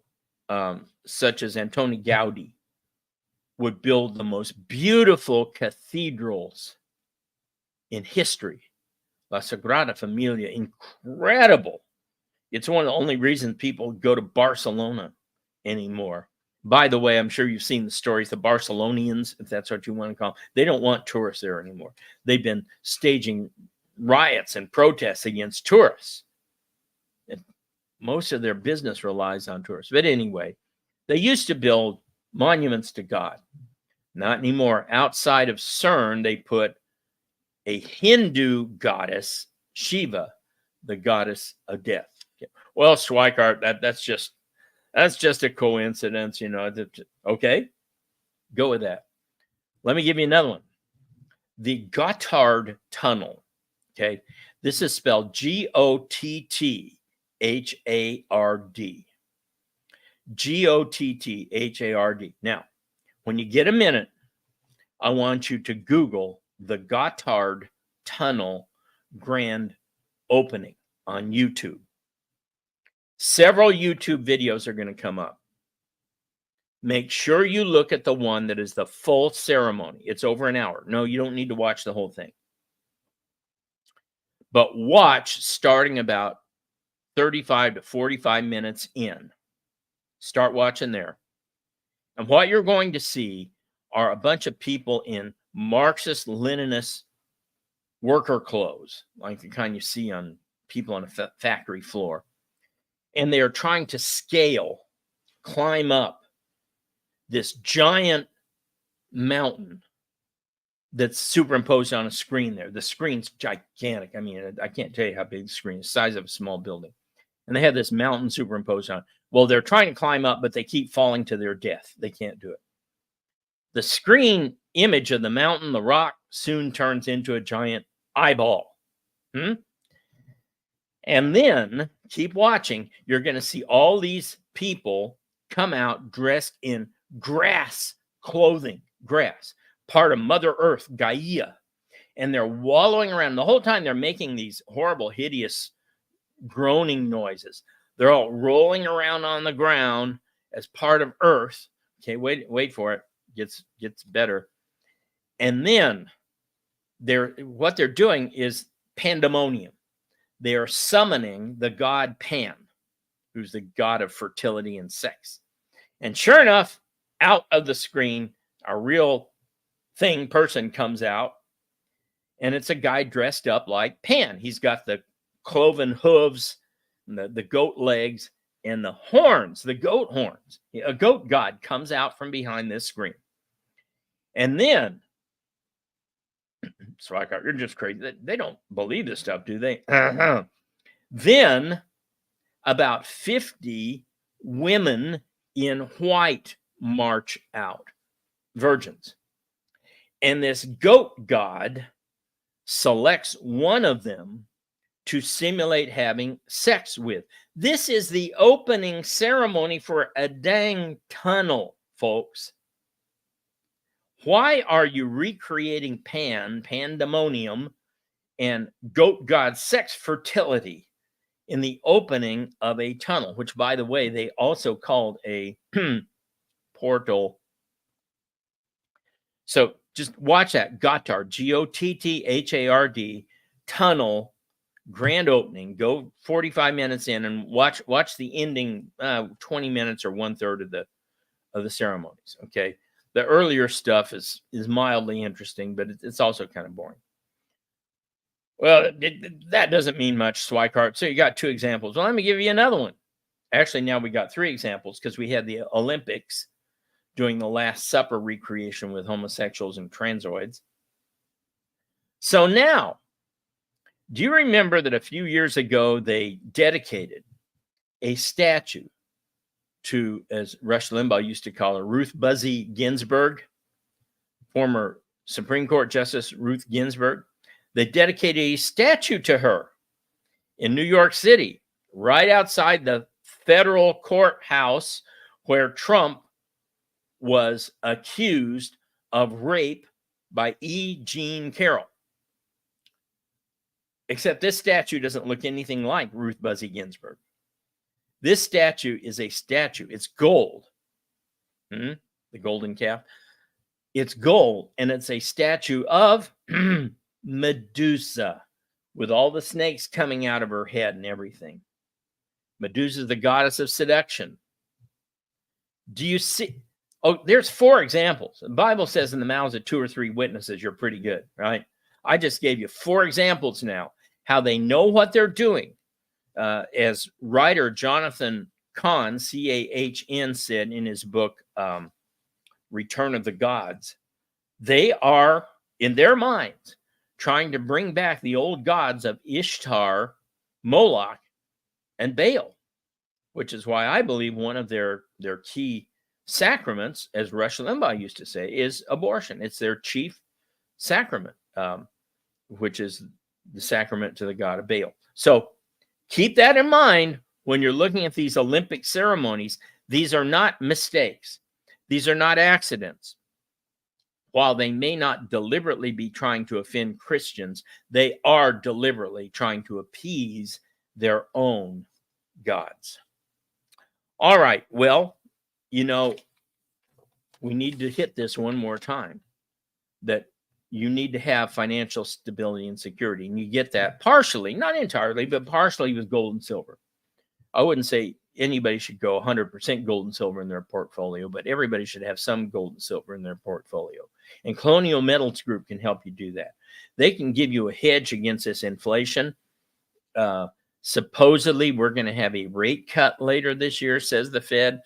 [SPEAKER 1] such as Antoni Gaudi would build the most beautiful cathedrals in history? La Sagrada Familia, incredible. It's one of the only reasons people go to Barcelona anymore. By the way, I'm sure you've seen the stories, the Barcelonians, if that's what you want to call them. They don't want tourists there anymore. They've been staging riots and protests against tourists. And most of their business relies on tourists. But anyway, they used to build monuments to God. Not anymore. Outside of CERN, they put a Hindu goddess, Shiva, the goddess of death. Well, Schweikart, that's just a coincidence, Okay, go with that. Let me give you another one. The Gotthard Tunnel. Okay, this is spelled Gotthard. Gotthard. Now, when you get a minute, I want you to Google the Gotthard Tunnel grand opening on YouTube. Several YouTube videos are going to come up. Make sure you look at the one that is the full ceremony. It's over an hour. No, you don't need to watch the whole thing. But watch starting about 35 to 45 minutes in. Start watching there. And what you're going to see are a bunch of people in Marxist Leninist worker clothes, like the kind you see on people on a factory floor. And they are trying to climb up this giant mountain that's superimposed on a screen there. The screen's gigantic. I mean, I can't tell you how big the screen is, the size of a small building. And they have this mountain superimposed on. Well, they're trying to climb up, but they keep falling to their death. They can't do it. The screen image of the mountain, the rock, soon turns into a giant eyeball. And then, keep watching, you're going to see all these people come out dressed in grass clothing, grass, part of Mother Earth, Gaia. And they're wallowing around. The whole time they're making these horrible, hideous groaning noises. They're all rolling around on the ground as part of Earth. Okay, wait for it. Gets better. And then what they're doing is pandemonium. They are summoning the god Pan, who's the god of fertility and sex. And sure enough, out of the screen, a real person comes out, and it's a guy dressed up like Pan. He's got the cloven hooves, and the goat legs, and the horns, the goat horns. A goat god comes out from behind this screen. And then, it's like, you're just crazy. They don't believe this stuff, do they? Then, about 50 women in white march out, virgins. And this goat god selects one of them to simulate having sex with. This is the opening ceremony for a dang tunnel, folks. Why are you recreating pandemonium, and goat god sex fertility in the opening of a tunnel, which, by the way, they also called a portal? So just watch that. Gotthard, Gotthard, tunnel, grand opening. Go 45 minutes in and watch the ending 20 minutes or 1/3 of the ceremonies. Okay. The earlier stuff is mildly interesting, but it's also kind of boring. Well, that doesn't mean much, Swikart. So you got 2 examples. Well, let me give you another one. Actually, now we got 3 examples because we had the Olympics doing the Last Supper recreation with homosexuals and transoids. So now, do you remember that a few years ago they dedicated a statue to, as Rush Limbaugh used to call her, Ruth Buzzy Ginsburg, former Supreme Court Justice Ruth Ginsburg? They dedicated a statue to her in New York City, right outside the federal courthouse where Trump was accused of rape by E. Jean Carroll. Except this statue doesn't look anything like Ruth Buzzy Ginsburg. This statue is a statue. It's gold. The golden calf. It's gold, and it's a statue of Medusa, with all the snakes coming out of her head and everything. Medusa is the goddess of seduction. Do you see? Oh, there's 4 examples. The Bible says in the mouths of 2 or 3 witnesses, you're pretty good, right? I just gave you 4 examples now, how they know what they're doing. As writer Jonathan Cahn, Cahn, said in his book, Return of the Gods, they are, in their minds, trying to bring back the old gods of Ishtar, Moloch, and Baal, which is why I believe one of their key sacraments, as Rush Limbaugh used to say, is abortion. It's their chief sacrament, which is the sacrament to the god of Baal. So keep that in mind when you're looking at these Olympic ceremonies. These are not mistakes. These are not accidents. While they may not deliberately be trying to offend Christians, they are deliberately trying to appease their own gods. All right. Well, we need to hit this one more time, that you need to have financial stability and security. And you get that partially, not entirely, but partially with gold and silver. I wouldn't say anybody should go 100% gold and silver in their portfolio, but everybody should have some gold and silver in their portfolio. And Colonial Metals Group can help you do that. They can give you a hedge against this inflation. Supposedly, we're going to have a rate cut later this year, says the Fed.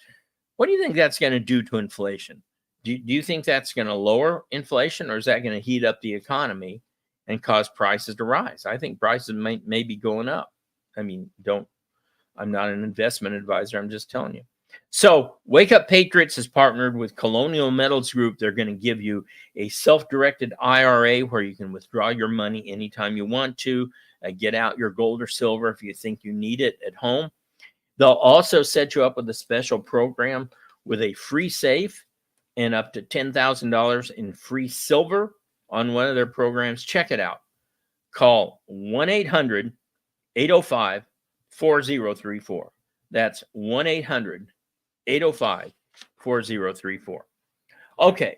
[SPEAKER 1] What do you think that's going to do to inflation? Do you think that's going to lower inflation, or is that going to heat up the economy and cause prices to rise? I think prices may be going up. I mean, I'm not an investment advisor. I'm just telling you. So Wake Up Patriots has partnered with Colonial Metals Group. They're going to give you a self-directed IRA where you can withdraw your money anytime you want to, get out your gold or silver if you think you need it at home. They'll also set you up with a special program with a free safe and up to $10,000 in free silver on one of their programs. Check it out. Call 1-800-805-4034. That's 1-800-805-4034. Okay.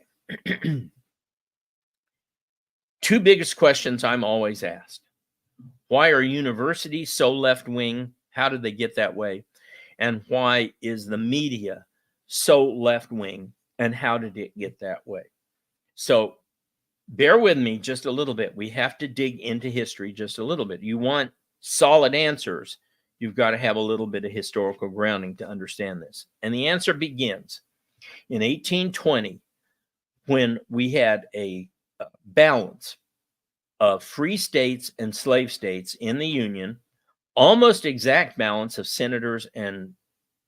[SPEAKER 1] Two biggest questions I'm always asked. Why are universities so left-wing? How did they get that way? And why is the media so left-wing? And how did it get that way? So bear with me just a little bit. We have to dig into history just a little bit. You want solid answers, you've got to have a little bit of historical grounding to understand this. And the answer begins in 1820, when we had a balance of free states and slave states in the Union, almost exact balance of senators and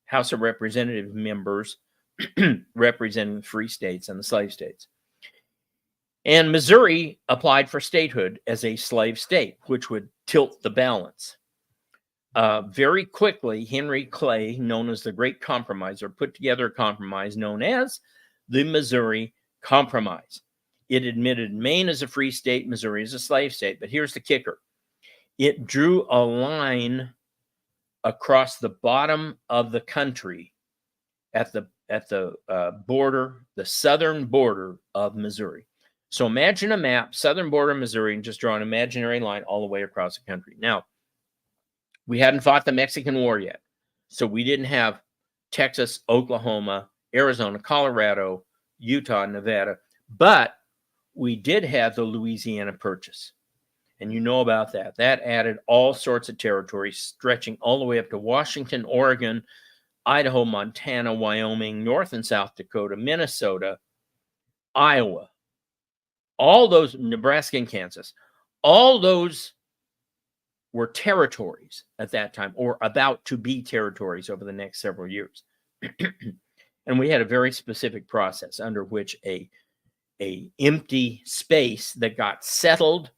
[SPEAKER 1] House of Representative members representing the free states and the slave states. And Missouri applied for statehood as a slave state, which would tilt the balance. Very quickly, Henry Clay, known as the Great Compromiser, put together a compromise known as the Missouri Compromise. It admitted Maine as a free state, Missouri as a slave state. But here's the kicker. It drew a line across the bottom of the country at the border, the southern border of Missouri. So imagine a map, southern border of Missouri, and just draw an imaginary line all the way across the country. Now, we hadn't fought the Mexican War yet, so we didn't have Texas, Oklahoma, Arizona, Colorado, Utah, Nevada, but we did have the Louisiana Purchase. And you know about that. That added all sorts of territories, stretching all the way up to Washington, Oregon, Idaho, Montana, Wyoming, North and South Dakota, Minnesota, Iowa, all those, Nebraska and Kansas, all those were territories at that time, or about to be territories over the next several years. And we had a very specific process under which a empty space that got settled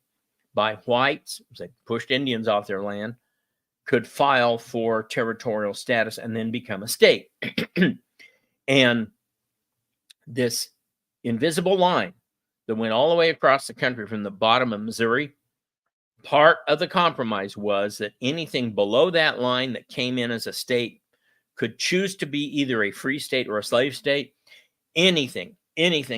[SPEAKER 1] by whites, they pushed Indians off their land, could file for territorial status and then become a state. And this invisible line that went all the way across the country from the bottom of Missouri, part of the compromise was that anything below that line that came in as a state could choose to be either a free state or a slave state. Anything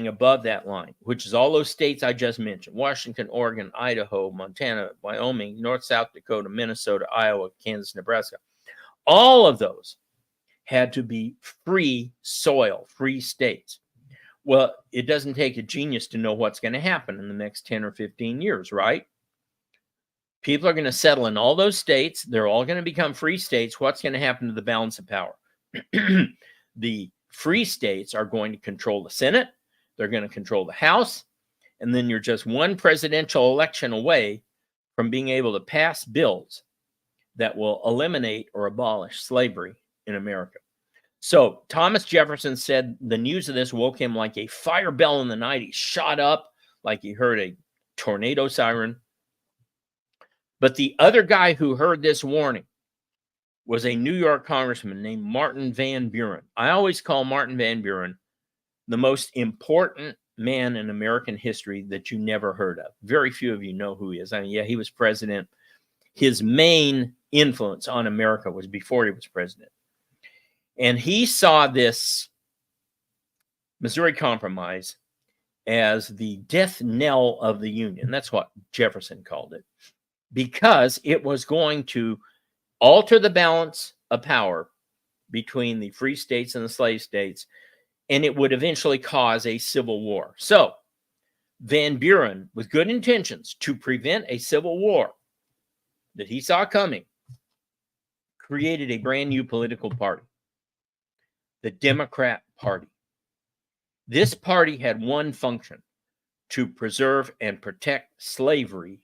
[SPEAKER 1] above that line, which is all those states I just mentioned, Washington, Oregon, Idaho, Montana, Wyoming, North, South Dakota, Minnesota, Iowa, Kansas, Nebraska, all of those had to be free soil, free states. Well, it doesn't take a genius to know what's going to happen in the next 10 or 15 years, right? People are going to settle in all those states. They're all going to become free states. What's going to happen to the balance of power? The free states are going to control the Senate. They're going to control the House. And then you're just one presidential election away from being able to pass bills that will eliminate or abolish slavery in America. So Thomas Jefferson said the news of this woke him like a fire bell in the night. He shot up like he heard a tornado siren. But the other guy who heard this warning was a New York congressman named Martin Van Buren. I always call Martin Van Buren the most important man in American history that you never heard of. Very few of you know who he is. I mean, yeah, he was president. His main influence on America was before he was president. And he saw this Missouri Compromise as the death knell of the Union. That's what Jefferson called it, because it was going to alter the balance of power between the free states and the slave states, and it would eventually cause a civil war. So Van Buren, with good intentions to prevent a civil war that he saw coming, created a brand new political party, the Democrat Party. This party had one function: to preserve and protect slavery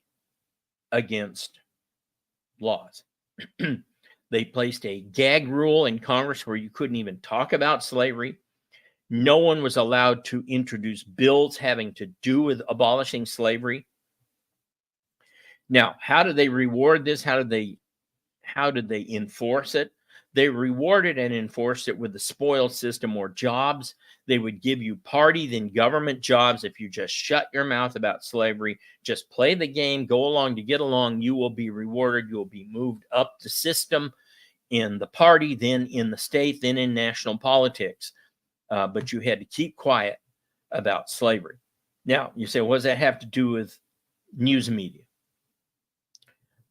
[SPEAKER 1] against laws. They placed a gag rule in Congress where you couldn't even talk about slavery. No one was allowed to introduce bills having to do with abolishing slavery. Now, how did they reward this? How did they enforce it? They rewarded and enforced it with the spoils system, or jobs. They would give you party, then government jobs. If you just shut your mouth about slavery, just play the game, go along to get along, you will be rewarded. You will be moved up the system in the party, then in the state, then in national politics. But you had to keep quiet about slavery. Now, you say, what does that have to do with news media?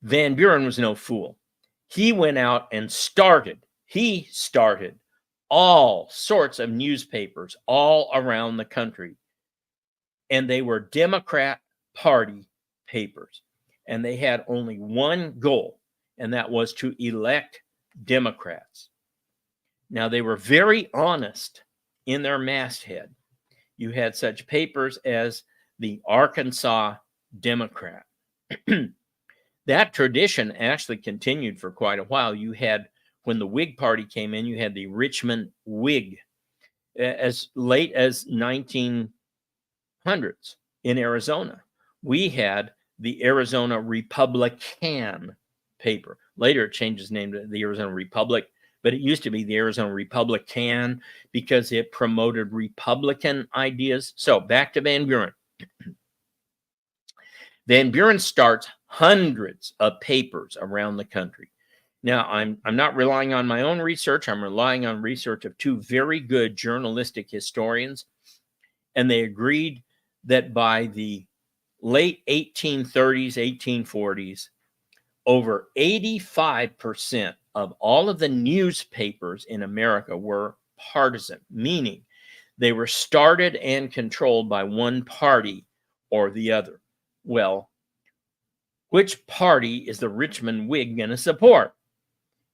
[SPEAKER 1] Van Buren was no fool. He went out and started all sorts of newspapers all around the country. And they were Democrat Party papers. And they had only one goal, and that was to elect Democrats. Now, they were very honest in their masthead. You had such papers as the Arkansas Democrat. That tradition actually continued for quite a while. You had, when the Whig Party came in, you had the Richmond Whig. As late as 1900s in Arizona, we had the Arizona Republican paper. Later, it changed its name to the Arizona Republic, but it used to be the Arizona Republican because it promoted Republican ideas. So back to Van Buren. Van Buren starts hundreds of papers around the country. Now, I'm not relying on my own research. I'm relying on research of two very good journalistic historians, and they agreed that by the late 1830s, 1840s, over 85% of all of the newspapers in America were partisan, meaning they were started and controlled by one party or the other. Well, which party is the Richmond Whig going to support?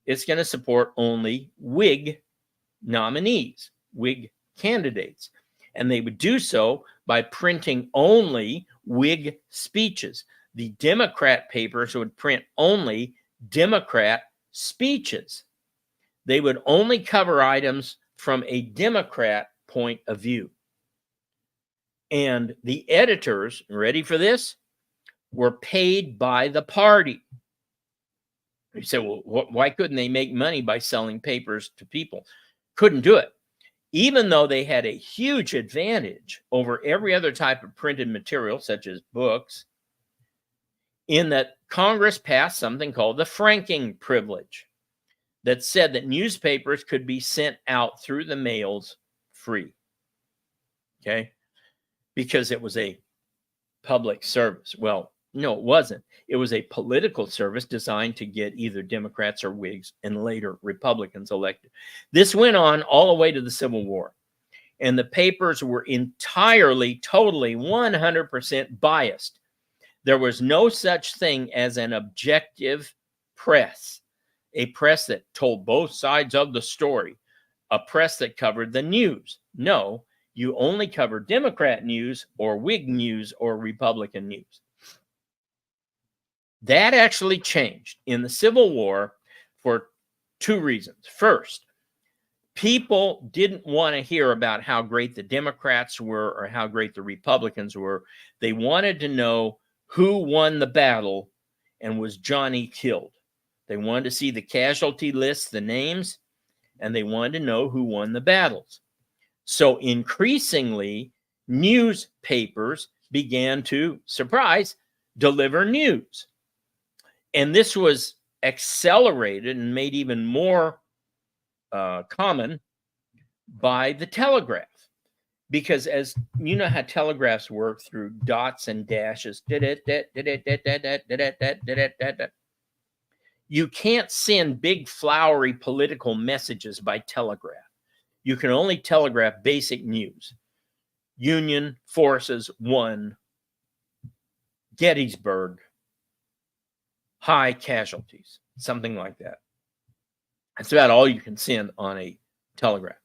[SPEAKER 1] It's going to support only Whig nominees, Whig candidates. And they would do so by printing only Whig speeches. The Democrat papers would print only Democrat speeches. They would only cover items from a Democrat point of view. And the editors, ready for this, were paid by the party. You say, well, why couldn't they make money by selling papers to people? Couldn't do it. Even though they had a huge advantage over every other type of printed material, such as books, in that Congress passed something called the franking privilege that said that newspapers could be sent out through the mails free. Okay? Because it was a public service. Well, no, it wasn't. It was a political service designed to get either Democrats or Whigs and later Republicans elected. This went on all the way to the Civil War. And the papers were entirely, totally, 100% biased. There was no such thing as an objective press, a press that told both sides of the story, a press that covered the news. No, you only covered Democrat news or Whig news or Republican news. That actually changed in the Civil War for two reasons. First, people didn't want to hear about how great the Democrats were or how great the Republicans were. They wanted to know who won the battle and was Johnny killed. They wanted to see the casualty lists, the names, and they wanted to know who won the battles. So increasingly, newspapers began to, surprise, deliver news. And this was accelerated and made even more common by the telegraph, because as you know how telegraphs work through dots and dashes, you can't send big flowery political messages by telegraph. You can only telegraph basic news. Union forces won Gettysburg, high casualties, something like that. That's about all you can send on a telegraph.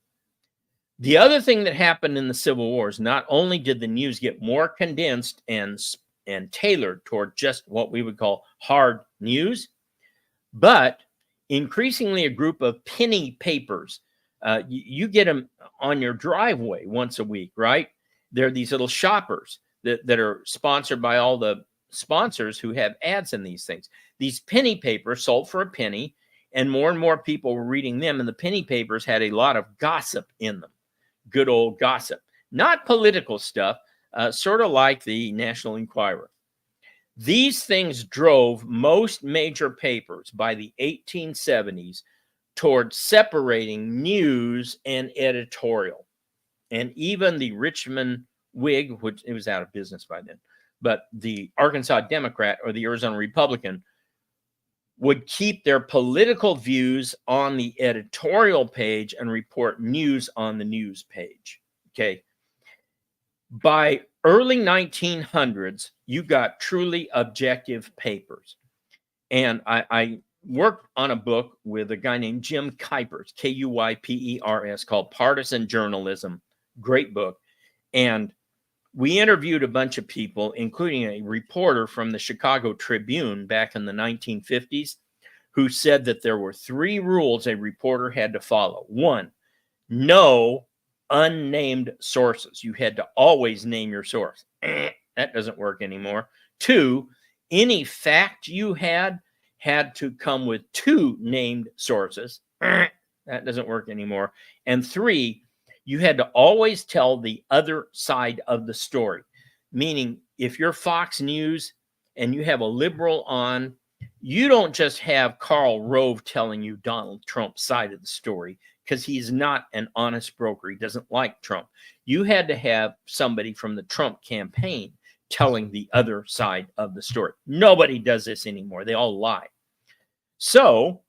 [SPEAKER 1] The other thing that happened in the Civil Wars, not only did the news get more condensed and tailored toward just what we would call hard news, but increasingly a group of penny papers. You get them on your driveway once a week, right? They're these little shoppers that are sponsored by all the sponsors who have ads in these things. These penny papers sold for a penny, and more people were reading them, and the penny papers had a lot of gossip in them. Good old gossip, not political stuff, sort of like the National Enquirer. These things drove most major papers by the 1870s toward separating news and editorial. And even the Richmond Whig, which it was out of business by then, but the Arkansas Democrat or the Arizona Republican would keep their political views on the editorial page and report news on the news page. Okay. By early 1900s, you got truly objective papers. And I worked on a book with a guy named Jim Kuypers, Kuypers, called Partisan Journalism. Great book. And we interviewed a bunch of people, including a reporter from the Chicago Tribune back in the 1950s, who said that there were 3 rules a reporter had to follow. 1, no unnamed sources. You had to always name your source. That doesn't work anymore. 2, any fact you had to come with 2 named sources. That doesn't work anymore. And 3, you had to always tell the other side of the story. Meaning, if you're Fox News and you have a liberal on, you don't just have Karl Rove telling you Donald Trump's side of the story, because he's not an honest broker. He doesn't like Trump. You had to have somebody from the Trump campaign telling the other side of the story. Nobody does this anymore. They all lie. So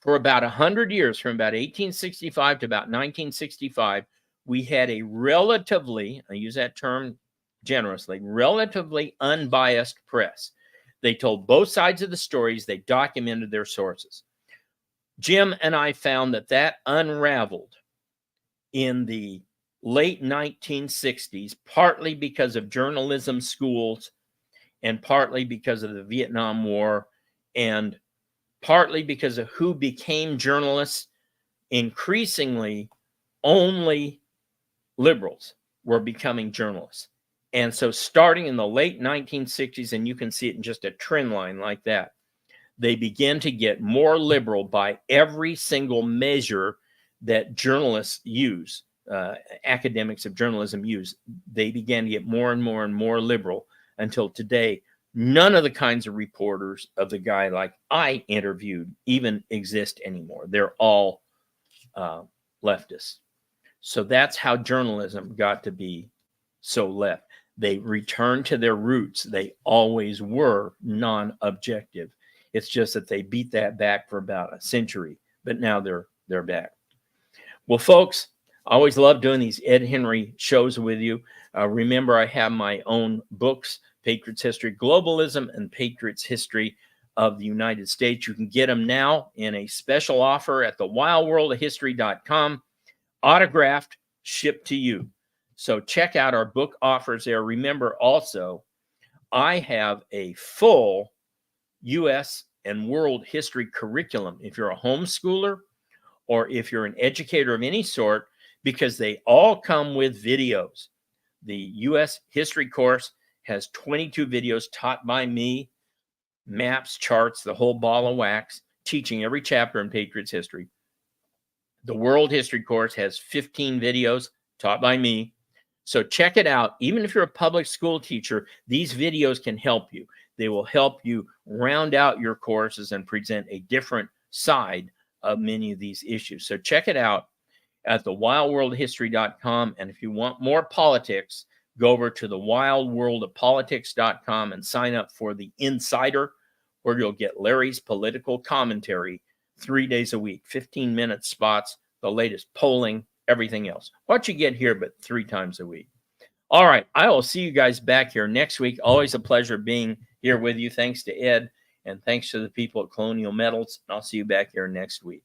[SPEAKER 1] for about 100 years, from about 1865 to about 1965, we had a relatively, I use that term generously, relatively unbiased press. They told both sides of the stories. They documented their sources. Jim and I found that unraveled in the late 1960s, partly because of journalism schools and partly because of the Vietnam War and partly because of who became journalists. Increasingly, only liberals were becoming journalists. And so starting in the late 1960s, and you can see it in just a trend line like that, they began to get more liberal by every single measure that journalists use, academics of journalism use. They began to get more and more and more liberal until today. None of the kinds of reporters of the guy like I interviewed even exist anymore. They're all leftists. So that's how journalism got to be so left. They returned to their roots. They always were non-objective. It's just that they beat that back for about a century, but now they're back. Well, folks, I always love doing these Ed Henry shows with you. Remember, I have my own books, Patriots History Globalism and Patriots History of the United States. You can get them now in a special offer at thewildworldofhistory.com, autographed, shipped to you. So check out our book offers there. Remember also, I have a full U.S. and world history curriculum if you're a homeschooler or if you're an educator of any sort, because they all come with videos. The U.S. history course has 22 videos taught by me, maps, charts, the whole ball of wax, teaching every chapter in Patriots history. The world history course has 15 videos taught by me. So check it out. Even if you're a public school teacher, these videos can help you. They will help you round out your courses and present a different side of many of these issues. So check it out. at thewildworldhistory.com. And if you want more politics, go over to thewildworldofpolitics.com and sign up for the Insider, where you'll get Larry's political commentary 3 days a week, 15-minute spots, the latest polling, everything else. What you get here, but 3 times a week. All right. I will see you guys back here next week. Always a pleasure being here with you. Thanks to Ed, and thanks to the people at Colonial Metals. And I'll see you back here next week.